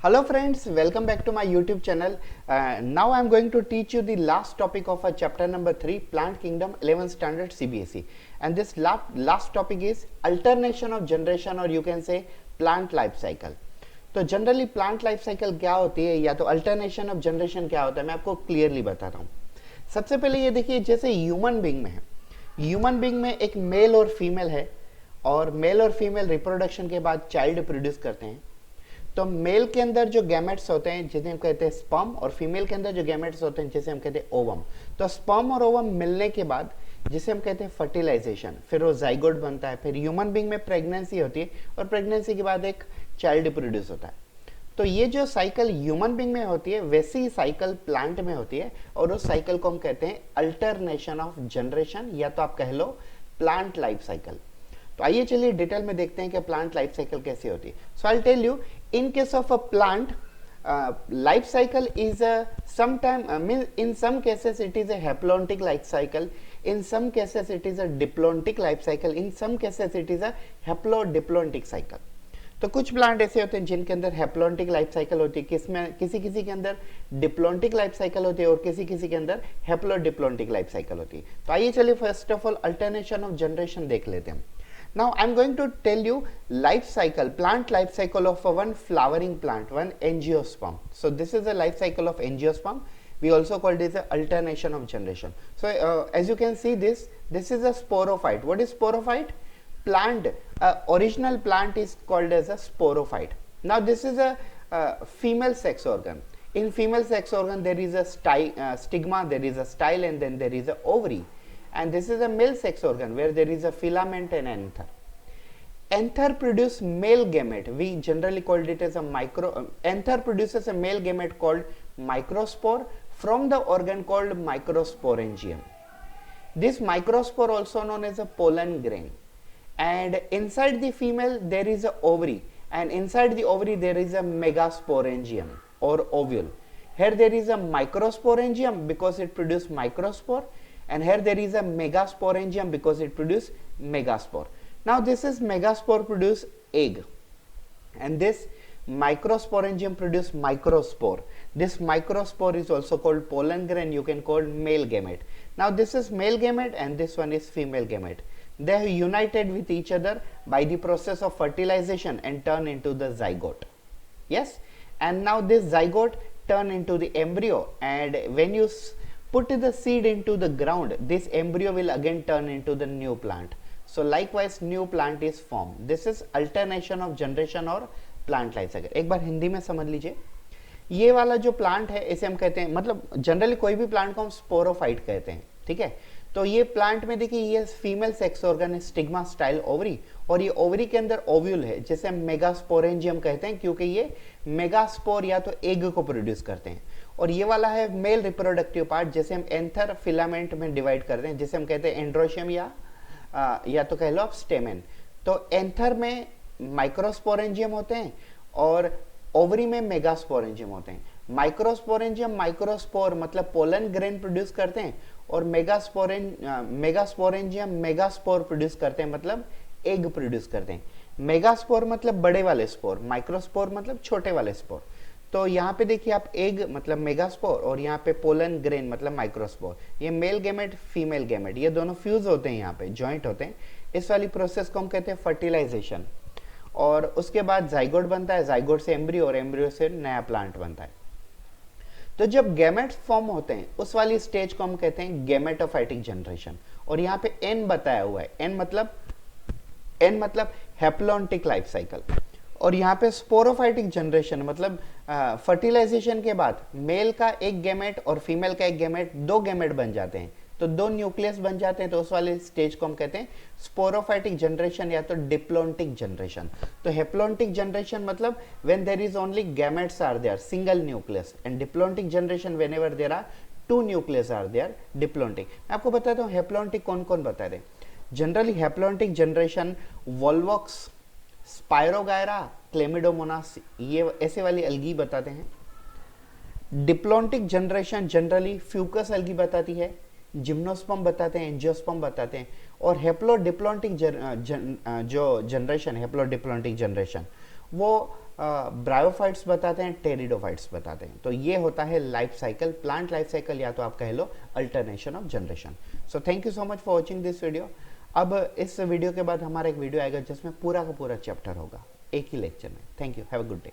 Hello friends, welcome back to my YouTube channel. Now I am going to teach you the last topic of chapter number 3, Plant Kingdom 11th Standard CBSE. And this last topic is alternation of generation, or you can say plant life cycle. तो generally plant life cycle क्या होती है या तो alternation of generation क्या होता है, मैं आपको क्लियरली बताता हूँ. सबसे पहले ये देखिए, जैसे ह्यूमन बींग में है, ह्यूमन बींग में एक मेल और फीमेल है, और मेल और फीमेल रिप्रोडक्शन के बाद चाइल्ड प्रोड्यूस करते हैं. तो मेल के अंदर जो गैमेट्स होते हैं जिसे हम कहते हैं स्पर्म, और फीमेल के अंदर जो गैमेट्स होते हैं जिसे हम कहते हैं ओवम. तो स्पर्म और ओवम मिलने के बाद जिसे हम कहते हैं फर्टिलाइजेशन, फिर वो जाइगोट बनता है, फिर ह्यूमन बींग में प्रेगनेंसी होती है, और प्रेगनेंसी के बाद एक चाइल्ड प्रोड्यूस होता है. तो ये जो साइकिल ह्यूमन बींग में होती है वैसी साइकिल प्लांट में होती है, और उस साइकिल को हम कहते हैं अल्टरनेशन ऑफ जनरेशन, या तो आप कह लो प्लांट लाइफ साइकिल. तो आइए चलिए डिटेल में देखते हैं कि प्लांट लाइफ साइकिल कैसे होती है. So I tell you, in case of a plant, life cycle is in some cases it is a haplontic life cycle, in some cases it is a diplontic life cycle, in some cases it is a haplodiplontic cycle. तो कुछ plant ऐसे होते हैं जिनके अंदर haplontic life cycle होती है, किसी किसी के अंदर डिप्लॉन्टिक लाइफ साइकिल होती है, और किसी किसी के अंदर हैप्लोडिप्लॉन्टिक लाइफ साइकिल होती है. तो आइए चलिए first of all alternation of generation देख लेते हैं. Now I am going to tell you life cycle, plant life cycle of one flowering plant, one angiosperm. So this is the life cycle of angiosperm. We also call this the alternation of generation. So as you can see, this is a sporophyte. What is sporophyte? Plant, original plant is called as a sporophyte. Now this is a female sex organ. In female sex organ there is a stigma, there is a style, and then there is a ovary. And this is a male sex organ where there is a filament and anther. Anther produce male gamete. We generally called it as a anther produces a male gamete called microspore from the organ called microsporangium. This microspore also known as a pollen grain. And inside the female there is a ovary, and inside the ovary there is a megasporangium or ovule. Here there is a microsporangium because it produces microspore, and here there is a megasporangium because it produces megaspore. Now this is megaspore produce egg, and this microsporangium produce microspore. This microspore is also called pollen grain. You can call male gamete. Now this is male gamete and this one is female gamete. They have united with each other by the process of fertilization and turn into the zygote. Yes, and now this zygote turn into the embryo, and when you put the seed into the ground, this embryo will again turn into the new plant. So likewise new plant is formed. This is alternation of generation और plant life cycle. एक बार हिंदी में समझ लीजिए, ये वाला जो plant है इसे हम कहते हैं, मतलब जनरली कोई भी प्लांट को हम स्पोरोफाइट कहते हैं, ठीक है. तो ये प्लांट में देखिए ये फीमेल सेक्स ऑर्गन है, स्टिग्मा स्टाइल ओवरी, और ये ओवरी के अंदर ओव्यूल है जिसे हम मेगास्पोरेंजियम कहते हैं, क्योंकि ये मेगास्पोर या तो एग को प्रोड्यूस करते हैं. और ये वाला है मेल रिप्रोडक्टिव पार्ट जिसे हम एंथर फिलामेंट में डिवाइड करते हैं, जिसे हम कहते हैं एंड्रोशियम या तो कह लो आप स्टेमेन. तो एंथर में माइक्रोस्पोरेंजियम होते हैं और ओवरी में मेगास्पोरेंजियम होते हैं. माइक्रोस्पोरेंजियम माइक्रोस्पोर मतलब पोलन ग्रेन प्रोड्यूस करते हैं, और मेगास्पोरेंजियम मेगास्पोर प्रोड्यूस करते हैं, मतलब एग प्रोड्यूस करते हैं. मेगास्पोर मतलब बड़े वाले स्पोर, माइक्रोस्पोर मतलब छोटे वाले स्पोर. तो यहाँ पे देखिए आप एग मतलब मेगास्पोर, और यहाँ पे पोलन ग्रेन मतलब माइक्रोस्पोर. ये मेल गैमेट फीमेल गैमेट ये दोनों फ्यूज होते हैं, यहाँ पे जॉइंट होते हैं. इस वाली प्रोसेस को हम कहते हैं फर्टिलाइजेशन, और उसके बाद जाइगोट बनता है, जाइगोट से एम्ब्रियो, और एम्ब्रियो से नया प्लांट बनता है. तो जब गैमेट्स फॉर्म होते हैं उस वाली स्टेज को हम कहते हैं गैमेटोफाइटिक जनरेशन. और यहाँ पे एन बताया हुआ है, एन मतलब हैप्लॉन्टिक लाइफ साइकिल. और यहाँ पे स्पोरोफाइटिक जनरेशन मतलब फर्टिलाइजेशन के बाद मेल का एक गैमेट और फीमेल का एक गैमेट, दो गैमेट बन जाते हैं, तो दो न्यूक्लियस बन जाते हैं. तो उस वाले स्टेज को हम कहते हैं स्पोरोफाइटिक जनरेशन या तो डिप्लॉन्टिक जनरेशन. तो हैप्लॉन्टिक जनरेशन मतलब when there is only gametes are there, single nucleus, and diplontic generation whenever there are two nucleus are there, diplontic. मैं आपको बताता हूँ हैप्लॉन्टिक कौन कौन बता रहे. Generally haplontic generation volvox, spirogyra, chlamydomonas, ये ऐसे वाली अलगी बताते हैं. Diplontic generation generally fucus algae बताती है, जिम्नोस्पर्म बताते हैं, एंजियोस्पर्म बताते हैं. और हेप्लोडिप्लॉन्टिक जो जनरेशन, हेप्लोडिप्लॉन्टिक जनरेशन वो ब्रायोफाइट्स बताते हैं, टेरिडोफाइट्स बताते हैं। तो ये होता है life cycle, plant life cycle, या तो आप कह लो alternation of generation. So thank you so much for watching this video. अब इस वीडियो के बाद हमारा एक वीडियो आएगा जिसमें पूरा का पूरा चैप्टर होगा एक ही लेक्चर में। Thank you, have a good day.